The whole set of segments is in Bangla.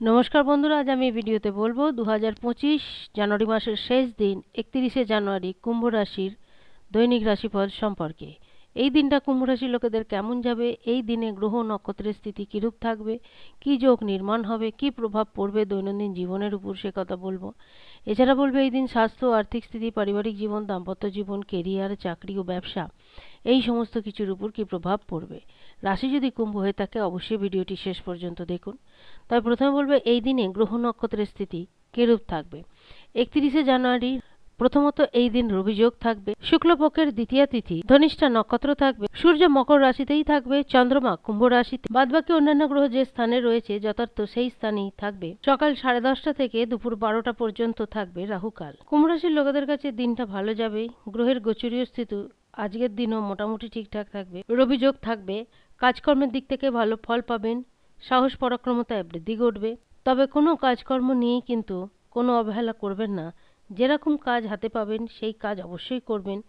নমস্কার বন্ধুরা, আজ আমি এই ভিডিওতে বলবো 2025 জানুয়ারি মাসের শেষ দিন 31শে জানুয়ারি কুম্ভ রাশির দৈনিক রাশিফল সম্পর্কে। এই দিনটা কুম্ভ রাশির লোকেদের কেমন যাবে, এই দিনে গ্রহ নক্ষত্রের স্থিতি কিরূপ থাকবে, কি যোগ নির্মাণ হবে, কি প্রভাব পড়বে দৈনন্দিন জীবনের উপর, সে কথা বলবো। এছাড়া বলবো এই দিন স্বাস্থ্য, আর্থিক স্থিতি, পারিবারিক জীবন, দাম্পত্য জীবন, কেরিয়ার, চাকরি ও ব্যবসা এই সমস্ত কিছুর উপর কি প্রভাব পড়বে। রাশি যদি কুম্ভ হয়ে থাকে অবশ্যই ভিডিওটি শেষ পর্যন্ত দেখুন। তবে প্রথমে বলবো এই দিনে গ্রহ নক্ষত্রের স্থিতি কিরূপ থাকবে। 31শে জানুয়ারি প্রথমত এই দিন রবিযোগ থাকবে, শুক্লপক্ষের দ্বিতীয়া তিথি, ধনিষ্ঠা নক্ষত্র থাকবে, সূর্য মকর রাশিতেই থাকবে, চন্দ্রমা কুম্ভ রাশিতে, বাদবাকি অন্যান্য গ্রহ যে স্থানে রয়েছে যথার্থ সেই স্থানেই থাকবে। সকাল 10:30 থেকে দুপুর 12টা পর্যন্ত থাকবে রাহুকাল। কুম্ভ রাশির লোকেদের কাছে দিনটা ভালো যাবে। গ্রহের গোচরীয় স্থিতি আজকের দিনও মোটামুটি ঠিকঠাক থাকবে। রবিযোগ থাকবে, কাজকর্মের দিক থেকে ভালো ফল পাবেন, সাহস পরাক্রমতায় বৃদ্ধি ঘটবে। তবে কোনো কাজকর্ম নিয়েই কিন্তু কোনো অবহেলা করবেন না। যেরকম কাজ হাতে পাবেন সেই কাজ অবশ্যই করবেন।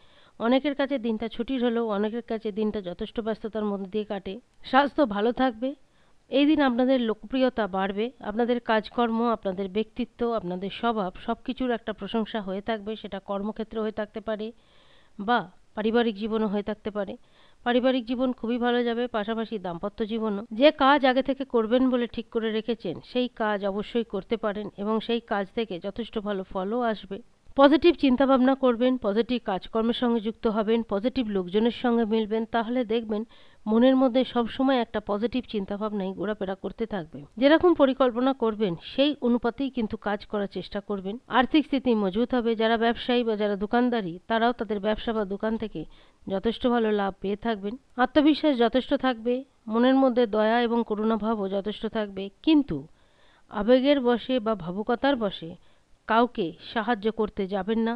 অনেকের কাছে দিনটা ছুটির হলেও অনেকের কাছে দিনটা যথেষ্ট ব্যস্ততার মধ্যে দিয়ে কাটে। স্বাস্থ্য ভালো থাকবে। এই দিন আপনাদের লোকপ্রিয়তা বাড়বে। আপনাদের কাজকর্ম, আপনাদের ব্যক্তিত্ব, আপনাদের স্বভাব সব কিছুর একটা প্রশংসা হয়ে থাকবে। সেটা কর্মক্ষেত্রে হয়ে থাকতে পারে বা পারিবারিক জীবনও হয়ে থাকতে পারে। পারিবারিক জীবন খুবই ভালো যাবে, পাশাপাশি দাম্পত্য জীবনও। যে কাজ আগে থেকে করবেন বলে ঠিক করে রেখেছেন সেই কাজ অবশ্যই করতে পারেন এবং সেই কাজ থেকে যথেষ্ট ভালো ফলও আসবে। পজিটিভ চিন্তাভাবনা করবেন, পজিটিভ কাজকর্মের সঙ্গে যুক্ত হবেন, পজিটিভ লোকজনের সঙ্গে মিলবেন, তাহলে দেখবেন মনের মধ্যে সবসময় একটা পজিটিভ চিন্তাভাবনাই ঘোরাফেরা করতে থাকবে। যেরকম পরিকল্পনা করবেন সেই অনুপাতেই কিন্তু কাজ করার চেষ্টা করবেন। আর্থিক স্থিতি মজবুত হবে। যারা ব্যবসায়ী বা যারা দোকানদারি তারাও তাদের ব্যবসা বা দোকান থেকে যথেষ্ট ভালো লাভ পেয়ে থাকবেন। আত্মবিশ্বাস যথেষ্ট থাকবে, মনের মধ্যে দয়া এবং করুণাভাবও যথেষ্ট থাকবে। কিন্তু আবেগের বশে বা ভাবুকতার বশে কাউকে সাহায্য করতে যাবেন না।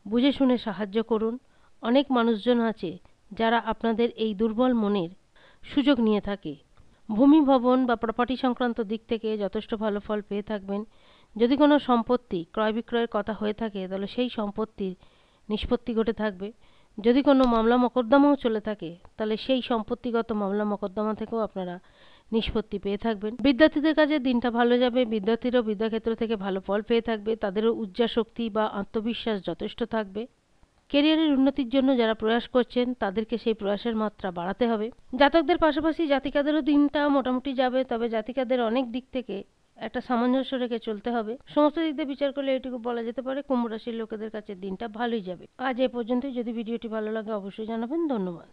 বুঝে শুনে সাহায্য করুন। অনেক মানুষজন আছে যারা আপনাদের এই দুর্বল মনের সুযোগ নিয়ে থাকে। ভূমি, ভবন বা প্রপার্টি সংক্রান্ত দিক থেকে যথেষ্ট ভালো ফল পেয়ে থাকবেন। যদি কোনো সম্পত্তি ক্রয় বিক্রয়ের কথা হয়ে থাকে তাহলে সেই সম্পত্তির নিষ্পত্তি ঘটে থাকবে। যদি কোনো মামলা মকদ্দমাও চলে থাকে তাহলে সেই সম্পত্তিগত মামলা মকদ্দমা থেকেও আপনারা নিষ্পত্তি পেয়ে থাকবেন। বিদ্যার্থীদের কাছে দিনটা ভালো যাবে। বিদ্যার্থীরাও বিদ্যাক্ষেত্র থেকে ভালো ফল পেয়ে থাকবে। তাদেরও উর্জাশক্তি বা আত্মবিশ্বাস যথেষ্ট থাকবে। কেরিয়ারের উন্নতির জন্য যারা প্রয়াস করছেন তাদেরকে সেই প্রয়াসের মাত্রা বাড়াতে হবে। জাতকদের পাশাপাশি জাতিকাদেরও দিনটা মোটামুটি যাবে, তবে জাতিকাদের অনেক দিক থেকে একটা সামঞ্জস্য রেখে চলতে হবে। সমস্ত দিক দিয়ে বিচার করলে এটুকু বলা যেতে পারে কুম্ভ রাশির লোকেদের কাছে দিনটা ভালোই যাবে। আজ এ পর্যন্তই। যদি ভিডিওটি ভালো লাগে অবশ্যই জানাবেন। ধন্যবাদ।